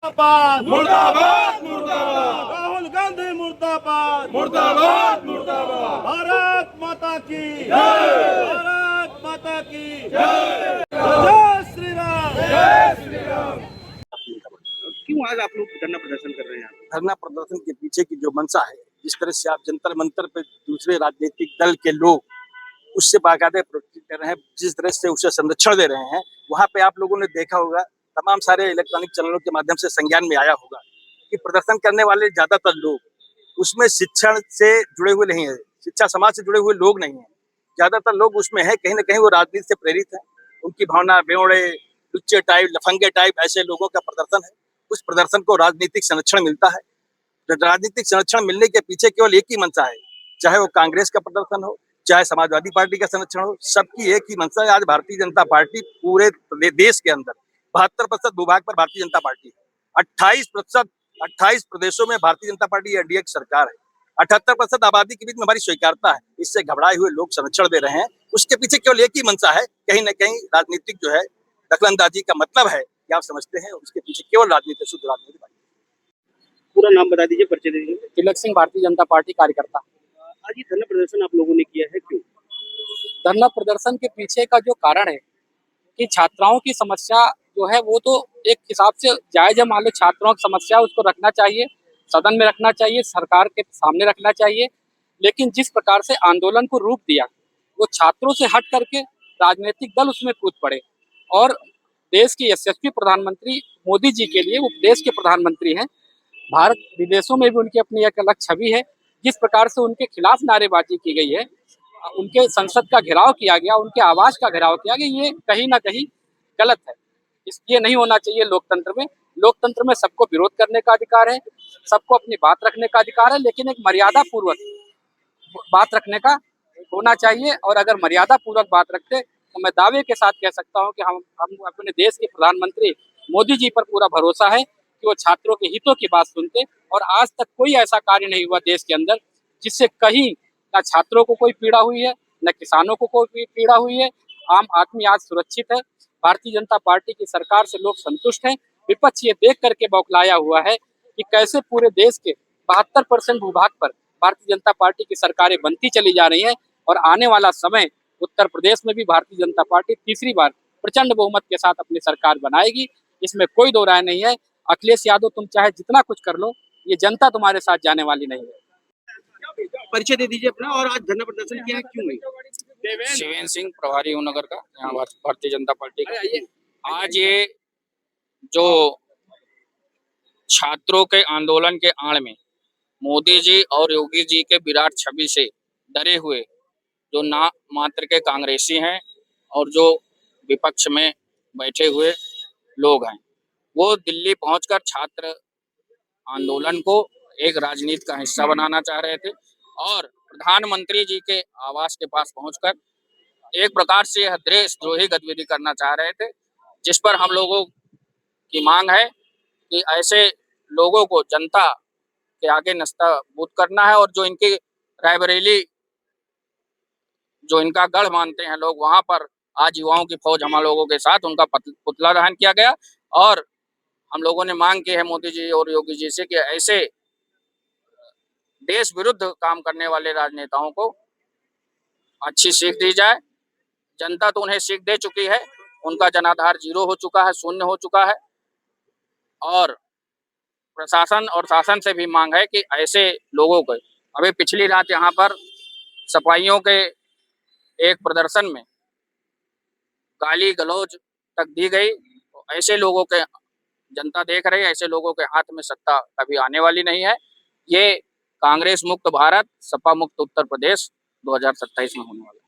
मुर्दाबाद मुर्दाबाद मुर्दाबाद राहुल गांधी मुर्दाबाद मुर्दाबाद मुर्दाबाद भारत माता की जय भारत माता की जय जय श्री राम जय श्री राम। क्यों आज आप लोग धरना प्रदर्शन कर रहे हैं? धरना प्रदर्शन के पीछे की जो मंशा है, जिस तरह से आप जंतर मंतर पे दूसरे राजनीतिक दल के लोग उससे बाकायदे प्रोटेस्ट कर रहे हैं, जिस तरह से उसे संरक्षण दे रहे हैं, वहां पे आप लोगों ने देखा होगा, तमाम सारे इलेक्ट्रॉनिक चैनलों के माध्यम से संज्ञान में आया होगा कि प्रदर्शन करने वाले ज्यादातर लोग उसमें शिक्षण से जुड़े हुए नहीं है, शिक्षा समाज से जुड़े हुए लोग नहीं है। ज्यादातर लोग उसमें है कहीं ना कहीं वो राजनीति से प्रेरित है। उनकी भावना बेवड़े, लुच्चे टाइप, लफंगे टाइप ऐसे लोगों का प्रदर्शन है। उस प्रदर्शन को राजनीतिक संरक्षण मिलता है। राजनीतिक संरक्षण मिलने के पीछे केवल एक ही मंशा है, चाहे वो कांग्रेस का प्रदर्शन हो, चाहे समाजवादी पार्टी का संरक्षण हो, सबकी एक ही मंशा है। आज भारतीय जनता पार्टी पूरे देश के अंदर 72% भूभाग पर भारतीय जनता पार्टी है। 28 प्रदेशों में भारतीय जनता पार्टी एनडीए की सरकार है। 78% आबादी के बीच में हमारी स्वीकार्यता है। इससे घबराए हुए लोग संरक्षण दे रहे हैं। उसके पीछे केवल एक ही मंशा है, कहीं ना कहीं राजनीतिक जो है दखलंदाजी का मतलब है कि आप समझते हैं उसके पीछे केवल राजनीति, शुद्ध राजनीति। पूरा नाम बता दीजिए, परिचय दे दीजिए। तिलक सिंह, भारतीय जनता पार्टी कार्यकर्ता। आज ये धरना प्रदर्शन आप लोगों ने किया है, क्यों? धरना प्रदर्शन के पीछे का जो कारण है कि छात्राओं की समस्या जो है वो तो एक हिसाब से जायज है। मान लो छात्राओं की समस्या उसको रखना चाहिए, सदन में रखना चाहिए, सरकार के सामने रखना चाहिए, लेकिन जिस प्रकार से आंदोलन को रूप दिया वो छात्रों से हट करके राजनीतिक दल उसमें कूद पड़े और देश के यशस्वी प्रधानमंत्री मोदी जी के लिए, वो देश के प्रधानमंत्री हैं, भारत विदेशों में भी उनकी अपनी एक अलग छवि है। जिस प्रकार से उनके खिलाफ नारेबाजी की गई है, उनके संसद का घेराव किया गया, उनके आवास का घेराव किया गया, ये कहीं ना कहीं गलत है। ये नहीं होना चाहिए। लोकतंत्र में सबको विरोध करने का अधिकार है, सबको अपनी बात रखने का अधिकार है, लेकिन एक मर्यादा पूर्वक बात रखने का होना चाहिए। और अगर मर्यादा पूर्वक बात रखते तो मैं दावे के साथ कह सकता हूं कि हम अपने देश के प्रधानमंत्री मोदी जी पर पूरा भरोसा है कि वो छात्रों के हितों की बात सुनते। और आज तक कोई ऐसा कार्य नहीं हुआ देश के अंदर जिससे कहीं ना छात्रों को कोई पीड़ा हुई है, न किसानों को कोई पीड़ा हुई है। आम आदमी आज सुरक्षित है। भारतीय जनता पार्टी की सरकार से लोग संतुष्ट हैं। विपक्ष ये देख करके बौखलाया हुआ है कि कैसे पूरे देश के 72% भूभाग पर भारतीय जनता पार्टी की सरकारें बनती चली जा रही हैं। और आने वाला समय उत्तर प्रदेश में भी भारतीय जनता पार्टी तीसरी बार प्रचंड बहुमत के साथ अपनी सरकार बनाएगी, इसमें कोई दो राय नहीं है। अखिलेश यादव, तुम चाहे जितना कुछ कर लो, ये जनता तुम्हारे साथ जाने वाली नहीं है। परिचय दे दीजिए अपना, और आज धरना प्रदर्शन किया है, क्यों नहीं? शिवेंद्र सिंह, प्रभारी हूँ नगर का, यहाँ भारतीय जनता पार्टी का। आज ये जो छात्रों के आंदोलन के आड़ में मोदी जी और योगी जी के विराट छवि से डरे हुए जो ना मात्र के कांग्रेसी हैं और जो विपक्ष में बैठे हुए लोग हैं, वो दिल्ली पहुंचकर छात्र आंदोलन को एक राजनीति का हिस्सा बनाना चाह रहे थे और प्रधानमंत्री जी के आवास के पास पहुंचकर एक प्रकार से यह देशद्रोही गतिविधि करना चाह रहे थे, जिस पर हम लोगों की मांग है कि ऐसे लोगों को जनता के आगे नस्तबूत करना है। और जो इनकी रायबरेली, जो इनका गढ़ मानते हैं लोग, वहां पर आज युवाओं की फौज हम लोगों के साथ उनका पुतला दहन किया गया। और हम लोगों ने मांग की है मोदी जी और योगी जी से कि ऐसे देश विरुद्ध काम करने वाले राजनेताओं को अच्छी सीख दी जाए। जनता तो उन्हें सीख दे चुकी है, उनका जनाधार जीरो हो चुका है, शून्य हो चुका है। और प्रशासन और शासन से भी मांग है कि ऐसे लोगों को, अभी पिछली रात यहाँ पर सफाइयों के एक प्रदर्शन में गाली गलौज तक दी गई। तो ऐसे लोगों के जनता देख रही है, ऐसे लोगों के हाथ में सत्ता कभी आने वाली नहीं है। ये कांग्रेस मुक्त भारत, सपा मुक्त उत्तर प्रदेश 2027 में होने वाला है।